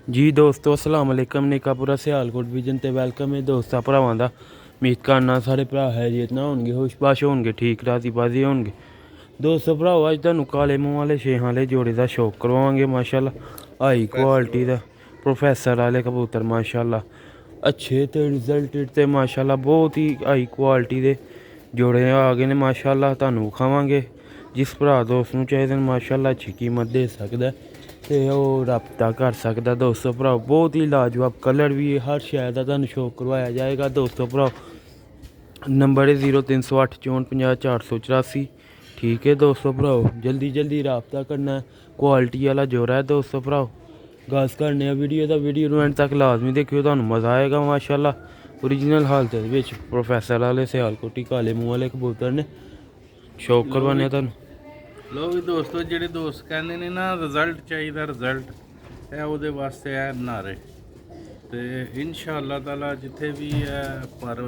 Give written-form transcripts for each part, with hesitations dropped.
जी दोस्तों अस्सलाम वालेकुम निकापुरा सियालकोट विजन ते वेलकम है दोस्तां भरावां दा। उम्मीद करना सारे भरा हैरियत ना होणगे, खुशबाश होणगे, ठीक राजी बाजी होणगे। दोस्तों भराओ अज तुहानूं काले मूंह वाले छेहां वाले जोड़े दा शौक करवावांगे। माशाल्लाह हाई क्वालिटी दा प्रोफैसर वाले कबूतर माशाल्लाह अच्छे ते रिजल्टेड ते माशाल्लाह बहुत ही हाई क्वालिटी दे जोड़े आ गए ने माशाल्लाह। तुहानूं विखावांगे जिस भरा दोस्त नूं चाहिदे ने माशाल्लाह अच्छी कीमत दे सकदा है ते ओह् रब्ता कर सकदा। दोस्तों भराओ बहुत ही लाजवाब कलर भी हर शै दा तुहानूं शौक करवाया जाएगा। दोस्तों भराओ नंबर है 0308 54 50 484। ठीक है दोस्तों भराओ जल्दी जल्दी रब्ता करना है। क्वालिटी वाला जोड़ा है दोस्तों भराओ। गस करने वीडियो का वीडियो एंड तक लाजमी देखियो, तुहानूं मज़ा आएगा माशाल्लाह। ओरिजिनल हालत विच प्रोफैसर वाले सियालकोटी काले मूंह वाले कबूतर ने शौक करवाने तुहानूं। लो भी दोस्तों ਜਿਹੜੇ ਦੋਸਤ ਕਹਿੰਦੇ ਨੇ ਨਾ ਰਿਜ਼ਲਟ ਚਾਹੀਦਾ ਰਿਜ਼ਲਟ ਇਹ ਉਹਦੇ ਵਾਸਤੇ ਹੈ ਨਾਰੇ ਤੇ ਇਨਸ਼ਾਅੱਲਾ ਤਾਲਾ ਜਿੱਥੇ ਵੀ ਹੈ ਪਰ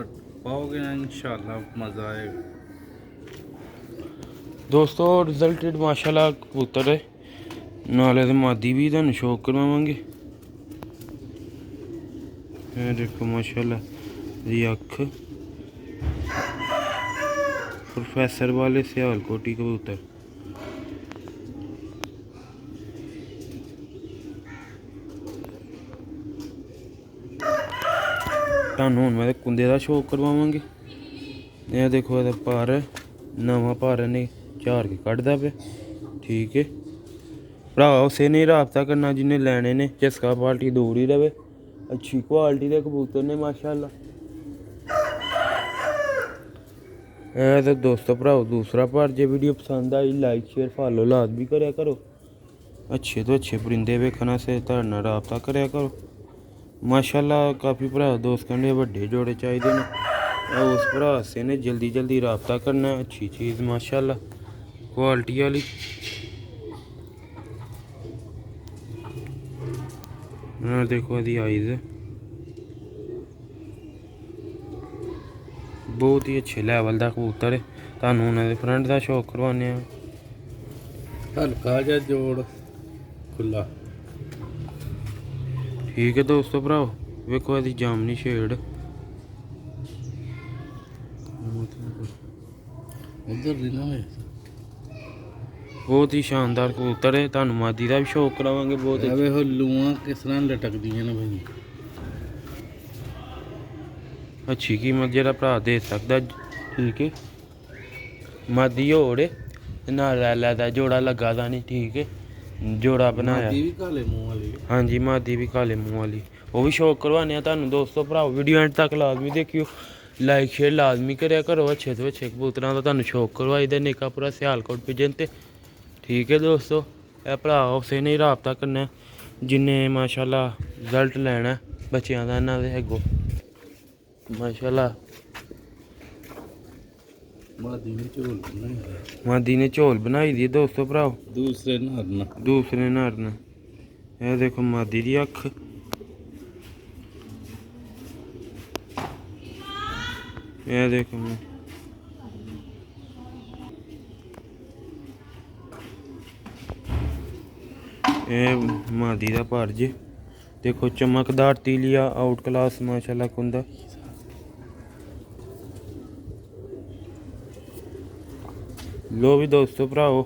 ਪਾਓਗੇ ਨਾ ਇਨਸ਼ਾਅੱਲਾ ਮਜ਼ਾ ਆਏਗਾ। दोस्तों रिजल्टेड माशाल्लाह कबूतर है नाले ते मादी भी तुहानूं शौक करवावांगे। ये देखो माशाल्लाह दी अख प्रोफैसर वाले सियालकोटी कबूतर। ਤੁਹਾਨੂੰ ਹੁਣ ਮੈਂ ਕੁੰਦੇ ਦਾ ਸ਼ੌਕ ਕਰਵਾਵਾਂਗੇ। ਇਹ ਦੇਖੋ ਇਹਦਾ ਭਾਰ ਨਵਾਂ ਭਾਰ ਨੇ ਝਾੜ ਕੇ ਕੱਢਦਾ ਪਿਆ। ਠੀਕ ਹੈ ਭਰਾ ਉਸੇ ਨੇ ਰਾਬਤਾ ਕਰਨਾ ਜਿਹਨੇ ਲੈਣੇ ਨੇ, ਝਸਕਾ ਪਾਰਟੀ ਦੂਰ ਹੀ ਰਵੇ। ਅੱਛੀ ਕੁਆਲਿਟੀ ਦੇ ਕਬੂਤਰ ਨੇ ਮਾਸ਼ਾਅੱਲਾ। ਇਹ ਤਾਂ ਦੋਸਤੋ ਭਰਾਓ ਦੂਸਰਾ ਭਾਰ। ਜੇ ਵੀਡੀਓ ਪਸੰਦ ਆਈ ਲਾਈਕ ਸ਼ੇਅਰ ਫਾਲੋ ਲਾਜ਼ਮੀ ਕਰਿਆ ਕਰੋ। ਅੱਛੇ ਤੋਂ ਅੱਛੇ ਪਰਿੰਦੇ ਵੇਖਣ ਵਾਸਤੇ ਤੁਹਾਡੇ ਨਾਲ ਰਾਬਤਾ ਕਰਿਆ ਕਰੋ। माशाल्लाह काफ़ी भरा दोस्त कहने बड़े जोड़े चाहिए ने उस भरा से ने जल्दी जल्दी रब्ता करना अच्छी चीज़ माशाल्लाह क्वालिटी वाली। देखो यदि आइज़ बहुत ही अच्छे लैवल का कबूतर है। तुहानूं उन्होंने फ्रंट का शौक करवाने हल्का जिहा जोड़ खुला। ठीक है दोस्तों भराओ वेखो यदि जामनी शेड उधर ना बहुत ही शानदार कबूतर है। तुहानूं मादी का भी शौक करावांगे बहुत। ਵੇਖੋ ਲੂਆਂ ਕਿਸ ਤਰ੍ਹਾਂ ਲਟਕਦੀਆਂ ਨੇ ਭਾਈ। अच्छी कीमत जेह्ड़ा भरा दे सकदा। ठीक है मादी होड़ ना रैला दा जोड़ा लग्गा दा नहीं। ठीक है जोड़ा बनाया काले मूंह वाली। हाँ जी मादी भी काले मूंह वाली वो भी शौक करवाने तुहानूं दोस्तों भराओ वीडियो एंड तक लाजमी देखियो, लाइक शेयर लाजमी करया करो। अच्छे तो अच्छे कबूतरां दा तुहानूं शौक करवाई दे निकापुरा सियालकोट पिजन ते। ठीक है दोस्तों यह भरा उसे नहीं रब्ता करना जिन्हें माशाल्लाह रिजल्ट लैना बच्चों का इन्हां दे अग्गों माशाल्लाह। मादी ने झोल बनाई दी दोस्तों भराओ दूसरे नर ने। यह देखो मादी दी अख यह देखो मादी का भार जे देखो चमकदार तीलिया आउट क्लास माशाल्लाह कुंदा। लो भी दोस्तों भराओ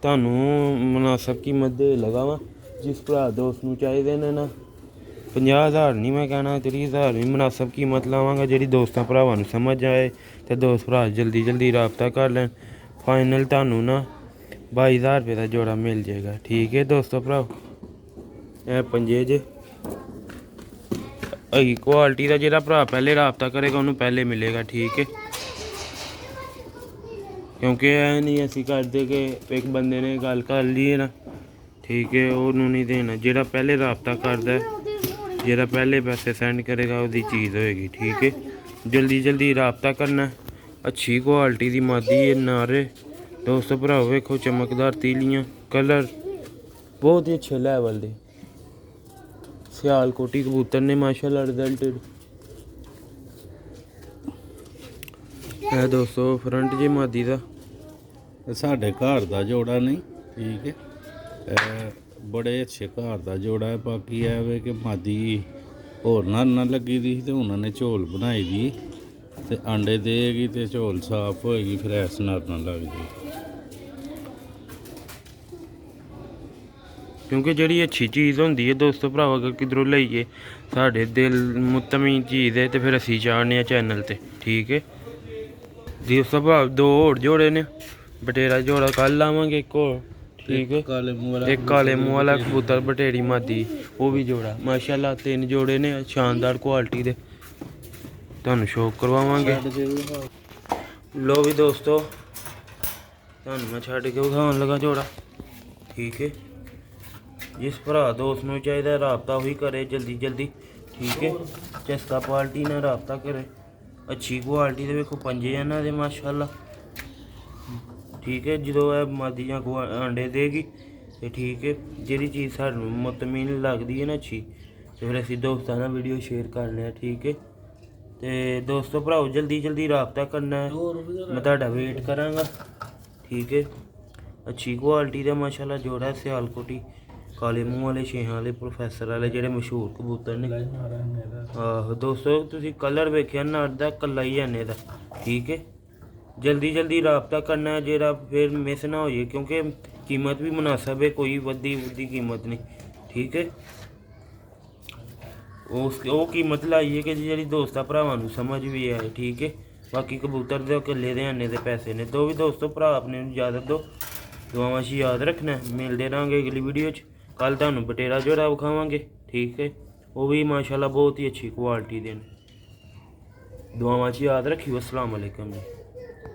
तुहानूं मुनासिब कीमत दे लगावां जिस भरा दोस्त नूं चाहिदे ने ना। 50,000 नहीं मैं कहना 30,000 भी मुनासिब कीमत लावांगा जिहड़ी दोस्तां भरावां नूं समझ आए ते दोस्त भरा जल्दी जल्दी रब्ता कर लैन। फाइनल तुहानूं ना 22,000 रुपये का जोड़ा मिल जाएगा। ठीक है दोस्तों भराओ यह पंजे जे हाई क्वालिटी का जिहड़ा भरा पहले रब्ता करेगा उन्होंने पहले मिलेगा। ठीक है क्योंकि यह नहीं असी करते कि एक बंदे ने गल कर ली है ना। ठीक है उन्होंने नहीं देना, जेड़ा पहले रब्ता करता है जेड़ा पहले पैसे सेंड करेगा उसकी चीज़ होएगी। ठीक है जल्दी जल्दी रब्ता करना। अच्छी क्वालिटी की मादी है नारे दोस्तों भराओ वेखो चमकदार तीलियाँ कलर बहुत ही अच्छे लैवल दे सियालकोटी कबूतर ने माशाल्लाह रिजल्टेड। है दोस्तों फ्रंट जे मादी का ਸਾਡੇ ਘਰ ਦਾ ਜੋੜਾ ਨਹੀਂ। ਠੀਕ ਹੈ ਬੜੇ ਅੱਛੇ ਘਰ ਦਾ ਜੋੜਾ ਹੈ। ਬਾਕੀ ਇਹ ਵੇ ਕਿ ਮਾਦੀ ਹੋਰ ਨਾ ਲੱਗੀ ਦੀ ਸੀ ਤੇ ਉਹਨਾਂ ਨੇ ਝੋਲ ਬਣਾਈ ਦੀ ਤੇ ਆਂਡੇ ਦੇਗੀ ਤੇ ਝੋਲ ਸਾਫ਼ ਹੋਏਗੀ, ਫਿਰ ਐਸ ਨਾਲ ਲੱਗ ਜਾਏਗੀ। ਕਿਉਂਕਿ ਜਿਹੜੀ ਅੱਛੀ ਚੀਜ਼ ਹੁੰਦੀ ਹੈ ਦੋਸਤੋ ਭਰਾਵੋ, ਅਗਰ ਕਿਧਰੋਂ ਲਈਏ ਸਾਡੇ ਦਿਲ ਮੁਤਮੀਨ ਚੀਜ਼ ਹੈ ਤੇ ਫਿਰ ਅਸੀਂ ਚਾੜਨੇ ਆ ਚੈਨਲ ਤੇ, ਠੀਕ ਹੈ ਜੀ। ਉਸ ਸੁਭਾਅ ਦੋ ਹੋਰ ਜੋੜੇ ਨੇ, ਬਟੇਰਾ ਜੋੜਾ ਕੱਲ ਲਾਵਾਂਗੇ ਇੱਕ ਹੋਰ, ਠੀਕ ਹੈ। ਕਾਲੇ ਮੂੰਹ ਵਾਲਾ ਇੱਕ ਕਾਲੇ ਮੂੰਹ ਵਾਲਾ ਕਬੂਤਰ ਬਟੇਰੀ ਮਾਦੀ, ਉਹ ਵੀ ਜੋੜਾ ਮਾਸ਼ਾਅੱਲਾ 3 ਜੋੜੇ ਨੇ ਸ਼ਾਨਦਾਰ ਕੁਆਲਿਟੀ ਦੇ, ਤੁਹਾਨੂੰ ਸ਼ੌਕ ਕਰਵਾਵਾਂਗੇ। ਲੋ ਵੀ ਦੋਸਤੋ ਤੁਹਾਨੂੰ ਮੈਂ ਛੱਡ ਕੇ ਵਿਖਾਉਣ ਲੱਗਾ ਜੋੜਾ, ਠੀਕ ਹੈ। ਜਿਸ ਭਰਾ ਦੋਸਤ ਨੂੰ ਚਾਹੀਦਾ ਰਾਬਤਾ ਉਹੀ ਕਰੇ ਜਲਦੀ ਜਲਦੀ, ਠੀਕ ਹੈ। ਚਸਕਾ ਕੁਆਲਿਟੀ ਨਾਲ ਰਾਬਤਾ ਕਰੇ, ਅੱਛੀ ਕੁਆਲਿਟੀ ਦੇ ਵੇਖੋ ਪੰਜੇ ਇਹਨਾਂ ਦੇ ਮਾਸ਼ਾਅੱਲਾ, ਠੀਕ ਹੈ। ਜਦੋਂ ਇਹ ਮਾਦੀਆਂ ਆਂਡੇ ਦੇਗੀ ਤੇ ਠੀਕ ਹੈ, ਜਿਹੜੀ ਚੀਜ਼ ਸਾਨੂੰ ਮੁਤਮੀਨ ਲੱਗਦੀ ਹੈ ਨਾ ਅੱਛੀ, ਤੇ ਫਿਰ ਅਸੀਂ ਦੋਸਤਾਂ ਨਾਲ ਵੀਡੀਓ ਸ਼ੇਅਰ ਕਰਨੇ ਆ, ਠੀਕ ਹੈ। ਤੇ ਦੋਸਤੋ ਭਰਾਓ ਜਲਦੀ ਜਲਦੀ ਰਾਬਤਾ ਕਰਨਾ ਹੈ, ਮੈਂ ਤੁਹਾਡਾ ਵੇਟ ਕਰਾਂਗਾ, ਠੀਕ ਹੈ। ਅੱਛੀ ਕੁਆਲਿਟੀ ਦਾ ਮਾਸ਼ਾਅੱਲਾ ਜੋੜਾ ਸਿਆਲਕੋਟੀ ਕਾਲੇ ਮੂੰਹ ਵਾਲੇ ਛੇਹਾਂ ਵਾਲੇ ਪ੍ਰੋਫੈਸਰ ਵਾਲੇ ਜਿਹੜੇ ਮਸ਼ਹੂਰ ਕਬੂਤਰ ਨੇ। ਆਹੋ ਦੋਸਤੋ ਤੁਸੀਂ ਕਲਰ ਵੇਖਿਆ ਨਰ ਦਾ ਕੱਲਾ ਹੀ ਆਨੇ ਦਾ, ਠੀਕ ਹੈ। ਜਲਦੀ ਜਲਦੀ ਰਾਬਤਾ ਕਰਨਾ ਜਿਹੜਾ ਫਿਰ ਮਿਸ ਨਾ ਹੋ ਜਾਏ, ਕਿਉਂਕਿ ਕੀਮਤ ਵੀ ਮੁਨਾਸਬ ਹੈ, ਕੋਈ ਵੱਧੀ ਵੁੱਧੀ ਕੀਮਤ ਨਹੀਂ, ਠੀਕ ਹੈ। ਉਹ ਕੀਮਤ ਲਾਈਏ ਕਿ ਜਿਹੜੀ ਦੋਸਤਾਂ ਭਰਾਵਾਂ ਨੂੰ ਸਮਝ ਵੀ ਆਏ, ਠੀਕ ਹੈ। ਬਾਕੀ ਕਬੂਤਰ ਦੇ ਇਕੱਲੇ ਦੇ ਆਨੇ ਦੇ ਪੈਸੇ ਨੇ। ਦੋ ਵੀ ਦੋਸਤੋ ਭਰਾ ਆਪਣੇ ਨੂੰ ਇਜਾਜ਼ਤ ਦਿਓ, ਦੁਆਵਾਂ 'ਚ ਯਾਦ ਰੱਖਣਾ। ਮਿਲਦੇ ਰਹਾਂਗੇ ਅਗਲੀ ਵੀਡੀਓ 'ਚ। ਕੱਲ ਤੁਹਾਨੂੰ ਬਟੇਰਾ ਜੋੜਾ ਵਿਖਾਵਾਂਗੇ, ਠੀਕ ਹੈ। ਉਹ ਵੀ ਮਾਸ਼ਾਅੱਲਾ ਬਹੁਤ ਹੀ ਅੱਛੀ ਕੁਆਲਿਟੀ ਦੇ ਨੇ। ਦੁਆਵਾਂ 'ਚ ਯਾਦ ਰੱਖਿਓ। ਅਸਲਾਮ ਵਾਲੇਕਮ ਜੀ।